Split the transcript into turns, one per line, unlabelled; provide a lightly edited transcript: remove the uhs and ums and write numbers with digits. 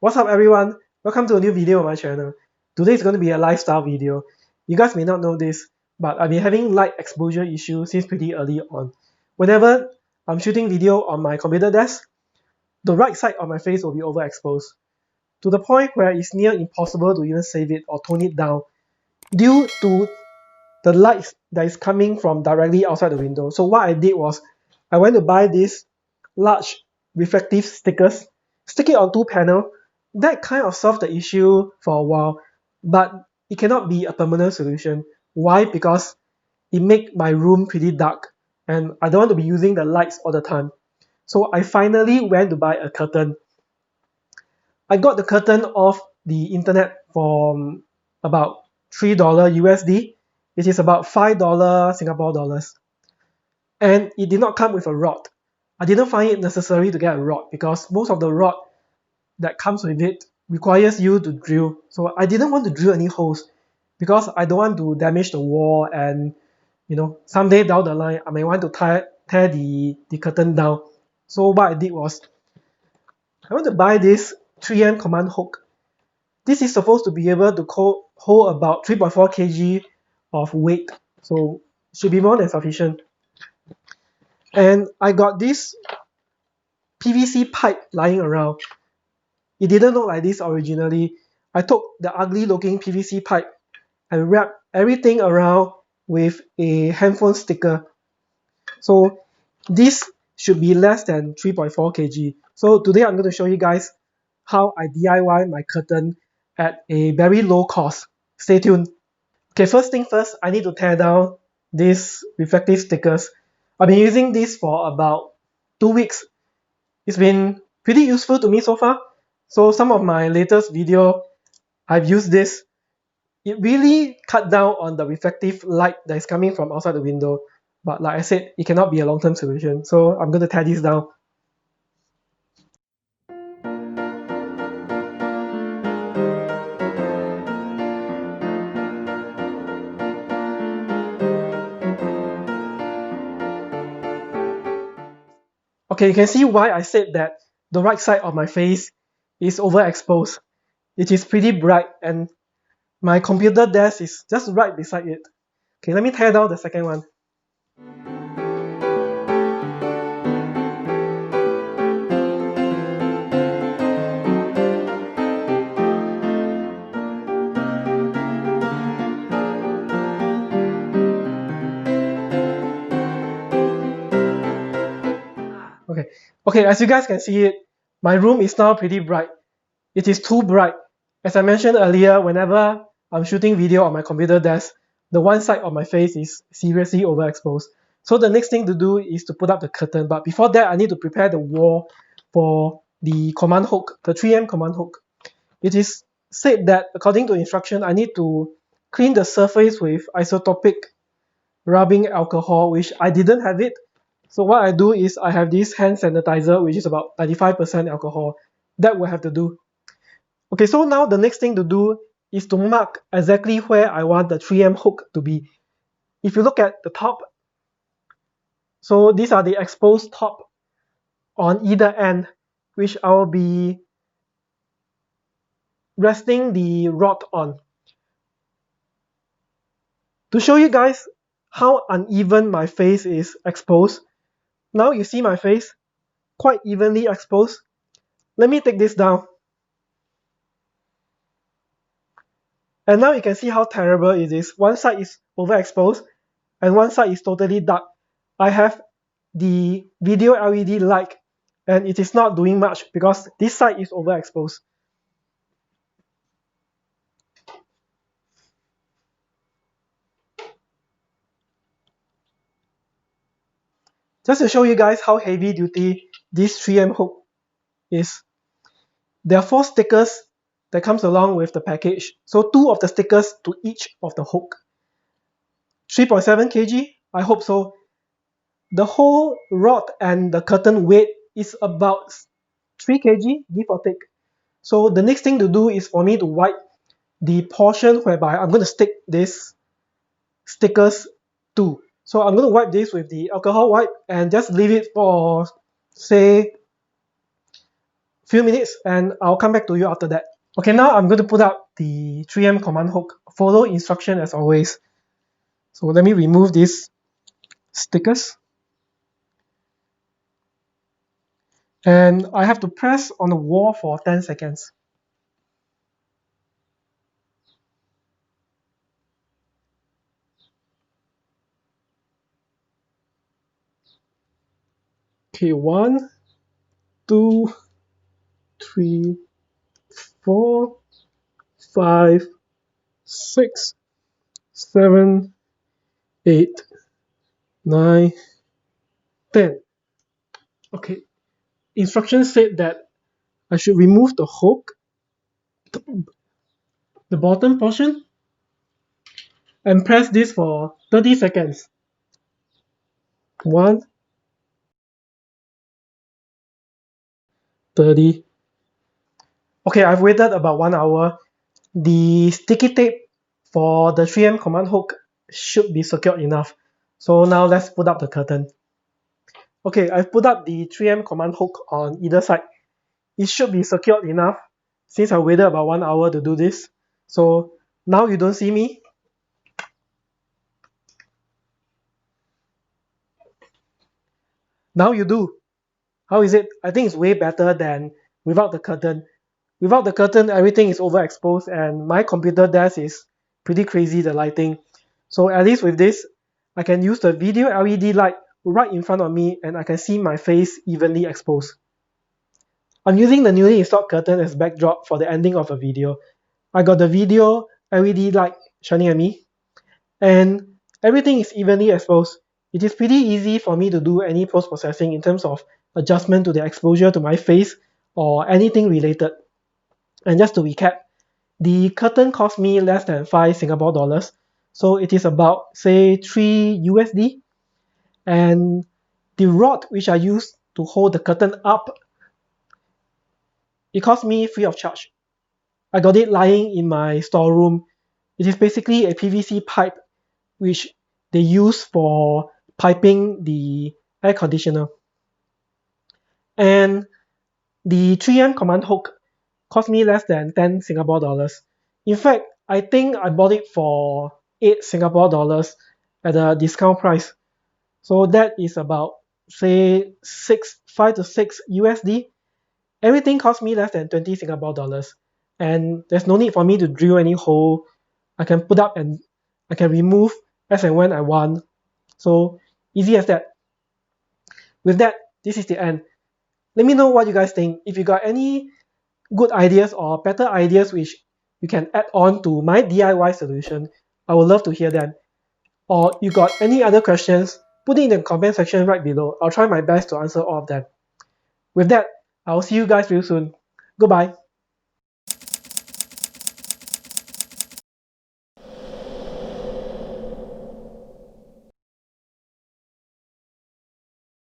What's up everyone? Welcome to a new video on my channel. Today is going to be a lifestyle video. You guys may not know this, but I've been having light exposure issues since pretty early on. Whenever I'm shooting video on my computer desk, the right side of my face will be overexposed to the point where it's near impossible to even save it or tone it down due to the light that is coming from directly outside the window. So what I did was I went to buy these large reflective stickers, stick it on two panels. That kind of solved the issue for a while, but it cannot be a permanent solution. Why? Because it make my room pretty dark and I don't want to be using the lights all the time. So I finally went to buy a curtain. I got the curtain off the internet for about $3 USD, which is about $5 Singapore dollars. And it did not come with a rod. I didn't find it necessary to get a rod because most of the rod that comes with it requires you to drill. So I didn't want to drill any holes because I don't want to damage the wall, and someday down the line I may want to tear the curtain down. So what I did was I want to buy this 3M command hook. This is supposed to be able to hold about 3.4 kg of weight, so it should be more than sufficient. And I got this PVC pipe lying around. It didn't look like this originally. I took the ugly looking PVC pipe and wrapped everything around with a handphone sticker. So this should be less than 3.4 kg. So today I'm going to show you guys how I DIY my curtain at a very low cost. Stay tuned. Okay, first thing first, I need to tear down these reflective stickers. I've been using this for about 2 weeks. It's been pretty useful to me so far. So some of my latest video, I've used this. It really cut down on the reflective light that is coming from outside the window. But like I said, it cannot be a long-term solution. So I'm going to tear this down. Okay, you can see why I said that the right side of my face is overexposed. It is pretty bright and my computer desk is just right beside it. Okay, let me tear down the second one. Okay, as you guys can see it, my room is now pretty bright. It is too bright. As I mentioned earlier, whenever I'm shooting video on my computer desk, the one side of my face is seriously overexposed. So the next thing to do is to put up the curtain. But before that, I need to prepare the wall for the command hook, the 3M command hook. It is said that according to instruction, I need to clean the surface with isotopic rubbing alcohol, which I didn't have it. So what I do is I have this hand sanitizer, which is about 95% alcohol. That will have to do. Okay, so now the next thing to do is to mark exactly where I want the 3M hook to be. If you look at the top, so these are the exposed top on either end, which I will be resting the rod on. To show you guys how uneven my face is exposed, now you see my face quite evenly exposed. Let me take this down. And now you can see how terrible it is. One side is overexposed and one side is totally dark. I have the video LED light and it is not doing much because this side is overexposed. Just to show you guys how heavy duty this 3M hook is. There are 4 stickers that comes along with the package. So 2 of the stickers to each of the hook. 3.7 kg? I hope so. The whole rod and the curtain weight is about 3 kg, give or take. So the next thing to do is for me to wipe the portion whereby I'm going to stick these stickers to. So I'm going to wipe this with the alcohol wipe and just leave it for, say, few minutes and I'll come back to you after that. Okay, now I'm going to put up the 3M command hook. Follow instruction as always. So let me remove these stickers. And I have to press on the wall for 10 seconds. Okay, 1, 2, 3, 4, 5, 6, 7, 8, 9, 10. Okay, instructions said that I should remove the hook, the bottom portion, and press this for 30 seconds. 1, 30. Okay, I've waited about 1 hour. The sticky tape for the 3M command hook should be secured enough. So now let's put up the curtain. Okay, I've put up the 3M command hook on either side. It should be secured enough since I waited about 1 hour to do this. So now you don't see me. Now you do. How is it? I think it's way better than without the curtain. Without the curtain, everything is overexposed and my computer desk is pretty crazy, the lighting. So at least with this, I can use the video LED light right in front of me and I can see my face evenly exposed. I'm using the newly installed curtain as backdrop for the ending of a video. I got the video LED light shining at me and everything is evenly exposed. It is pretty easy for me to do any post-processing in terms of adjustment to the exposure to my face or anything related. And just to recap, the curtain cost me less than 5 Singapore dollars. So it is about say 3 USD. And the rod which I used to hold the curtain up, it cost me free of charge. I got it lying in my storeroom. It is basically a PVC pipe which they use for piping the air conditioner. And the 3M command hook cost me less than 10 Singapore dollars. In fact, I think I bought it for 8 Singapore dollars at a discount price. So that is about say 5 to 6 USD. Everything cost me less than 20 Singapore dollars. And there's no need for me to drill any hole. I can put up and I can remove as and when I want. So easy as that. With that, this is the end. Let me know what you guys think. If you got any good ideas or better ideas which you can add on to my DIY solution, I would love to hear them. Or you got any other questions, put it in the comment section right below. I'll try my best to answer all of them. With that, I'll see you guys real soon. Goodbye.